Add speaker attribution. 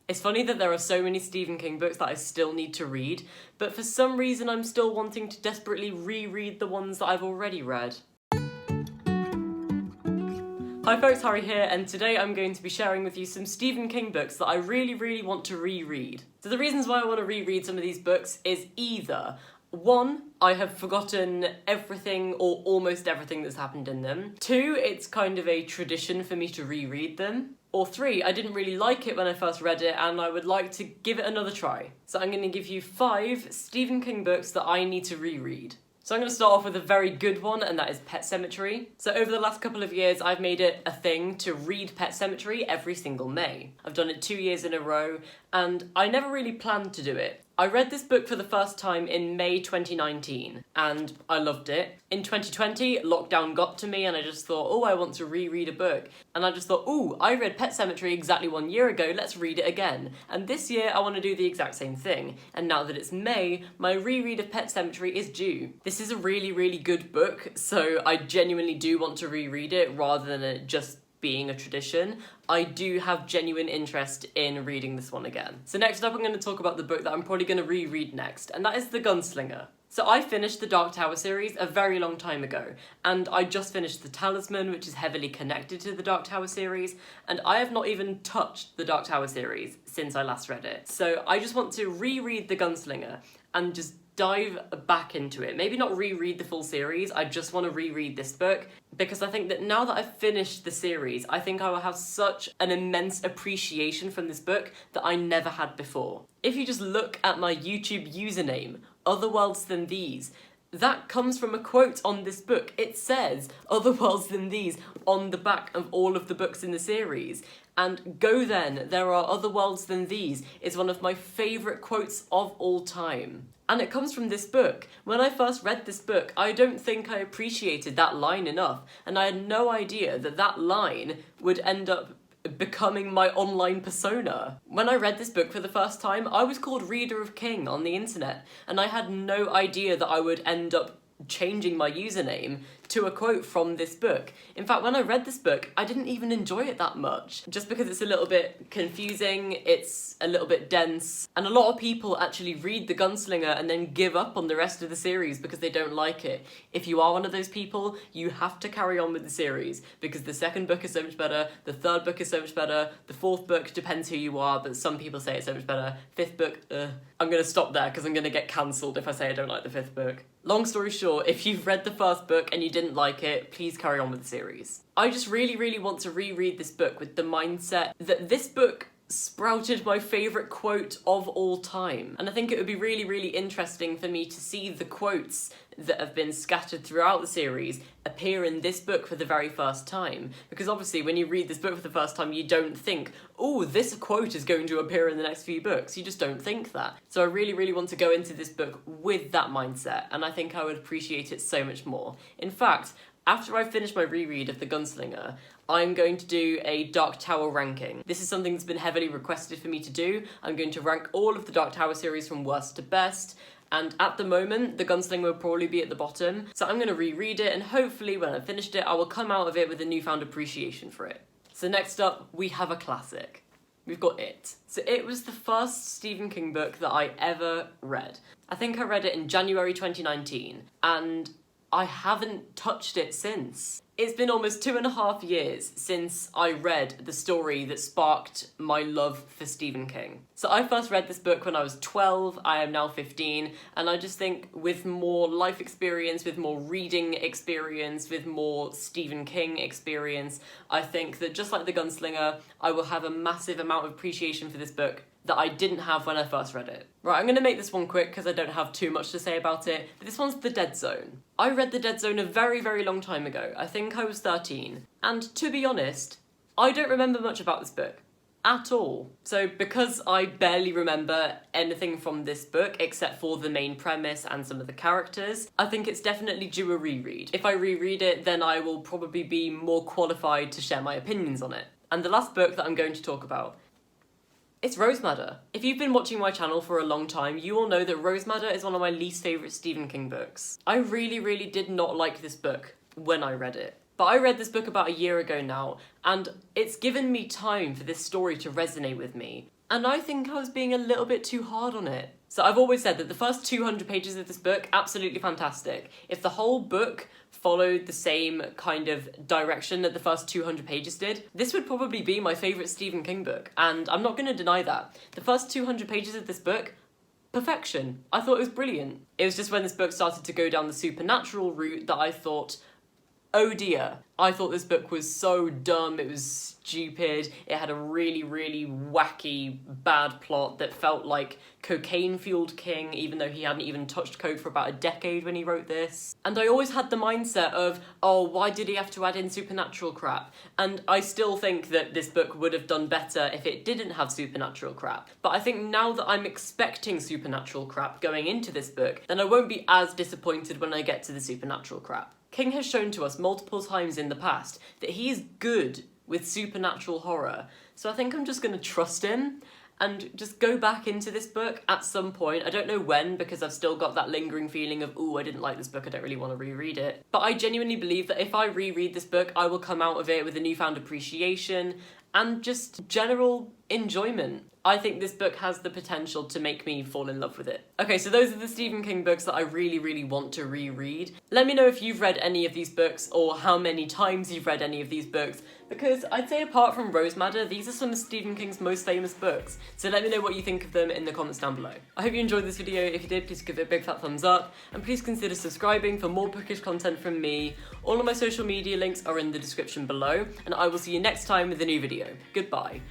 Speaker 1: It's funny that there are so many Stephen King books that I still need to read, but for some reason I'm still wanting to desperately reread the ones that I've already read. Hi folks, Harry here, and today I'm going to be sharing with you some Stephen King books that I really want to reread. So the reasons why I want to reread some of these books is either 1, I have forgotten everything or almost everything that's happened in them. 2, it's kind of a tradition for me to reread them. Or 3, I didn't really like it when I first read it and I would like to give it another try. So I'm going to give you 5 Stephen King books that I need to reread. So I'm going to start off with a very good one, and that is Pet Sematary. So over the last couple of years, I've made it a thing to read Pet Sematary every single May. I've done it 2 years in a row, and I never really planned to do it. I read this book for the first time in May 2019, and I loved it. In 2020, lockdown got to me, and I just thought, oh, I want to reread a book. And I just thought, ooh, I read Pet Sematary exactly 1 year ago, let's read it again. And this year, I want to do the exact same thing. And now that it's May, my reread of Pet Sematary is due. This is a really good book, so I genuinely do want to reread it rather than it just being a tradition. I do have genuine interest in reading this one again. So next up I'm going to talk about the book that I'm probably going to reread next, and that is The Gunslinger. So I finished the Dark Tower series a very long time ago, and I just finished The Talisman, which is heavily connected to the Dark Tower series, and I have not even touched the Dark Tower series since I last read it. So I just want to reread The Gunslinger and just dive back into it. Maybe not reread the full series, I just want to reread this book because I think that now that I've finished the series, I think I will have such an immense appreciation from this book that I never had before. If you just look at my YouTube username, Other Worlds Than These, that comes from a quote on this book. It says Other Worlds Than These on the back of all of the books in the series. And Go Then, There Are Other Worlds Than These is one of my favourite quotes of all time. And it comes from this book. When I first read this book, I don't think I appreciated that line enough, and I had no idea that that line would end up becoming my online persona. When I read this book for the first time, I was called Reader of King on the internet, and I had no idea that I would end up changing my username to a quote from this book. In fact, when I read this book, I didn't even enjoy it that much, just because it's a little bit confusing, it's a little bit dense, and a lot of people actually read The Gunslinger and then give up on the rest of the series because they don't like it. If you are one of those people, you have to carry on with the series, because the second book is so much better, the third book is so much better, the fourth book depends who you are, but some people say it's so much better. Fifth book, I'm gonna stop there because I'm gonna get cancelled if I say I don't like the fifth book. Long story short, if you've read the first book and you didn't like it, please carry on with the series. I just really want to reread this book with the mindset that this book sprouted my favourite quote of all time. And I think it would be really interesting for me to see the quotes that have been scattered throughout the series appear in this book for the very first time. Because obviously when you read this book for the first time, you don't think, oh, this quote is going to appear in the next few books. You just don't think that. So I really want to go into this book with that mindset, and I think I would appreciate it so much more. In fact, after I finish my reread of The Gunslinger, I'm going to do a Dark Tower ranking. This is something that's been heavily requested for me to do. I'm going to rank all of the Dark Tower series from worst to best, and at the moment, The Gunslinger will probably be at the bottom. So I'm going to reread it, and hopefully when I've finished it, I will come out of it with a newfound appreciation for it. So next up, we have a classic. We've got It. So It was the first Stephen King book that I ever read. I think I read it in January 2019, and I haven't touched it since. It's been almost 2.5 years since I read the story that sparked my love for Stephen King. So I first read this book when I was 12, I am now 15, and I just think with more life experience, with more reading experience, with more Stephen King experience, I think that just like The Gunslinger, I will have a massive amount of appreciation for this book that I didn't have when I first read it. Right, I'm going to make this one quick because I don't have too much to say about it, but this one's The Dead Zone. I read The Dead Zone a very long time ago. I think I was 13. And to be honest, I don't remember much about this book. At all. So because I barely remember anything from this book except for the main premise and some of the characters, I think it's definitely due a reread. If I reread it, then I will probably be more qualified to share my opinions on it. And the last book that I'm going to talk about, it's Rosemadder. If you've been watching my channel for a long time, you will know that Rosemadder is one of my least favourite Stephen King books. I really did not like this book when I read it. But I read this book about a year ago now, and it's given me time for this story to resonate with me. and I think I was being a little bit too hard on it. So I've always said that the first 200 pages of this book, absolutely fantastic. If the whole book followed the same kind of direction that the first 200 pages did, this would probably be my favourite Stephen King book, and I'm not going to deny that. The first 200 pages of this book, perfection. I thought it was brilliant. It was just when this book started to go down the supernatural route that I thought, oh dear. I thought this book was so dumb, it was stupid, it had a really, really wacky, bad plot that felt like cocaine-fueled King, even though he hadn't even touched coke for about a decade when he wrote this. And I always had the mindset of, oh, why did he have to add in supernatural crap? And I still think that this book would have done better if it didn't have supernatural crap. But I think now that I'm expecting supernatural crap going into this book, then I won't be as disappointed when I get to the supernatural crap. King has shown to us multiple times in the past that he is good with supernatural horror, so I think I'm just going to trust him and just go back into this book at some point. I don't know when, because I've still got that lingering feeling of, ooh, I didn't like this book, I don't really want to reread it. But I genuinely believe that if I reread this book, I will come out of it with a newfound appreciation and just general enjoyment. I think this book has the potential to make me fall in love with it. Okay, so those are the Stephen King books that I really, really want to reread. Let me know if you've read any of these books or how many times you've read any of these books, because I'd say apart from Rose Madder, these are some of Stephen King's most famous books. So let me know what you think of them in the comments down below. I hope you enjoyed this video. If you did, please give it a big fat thumbs up, and please consider subscribing for more bookish content from me. All of my social media links are in the description below, and I will see you next time with a new video. Goodbye.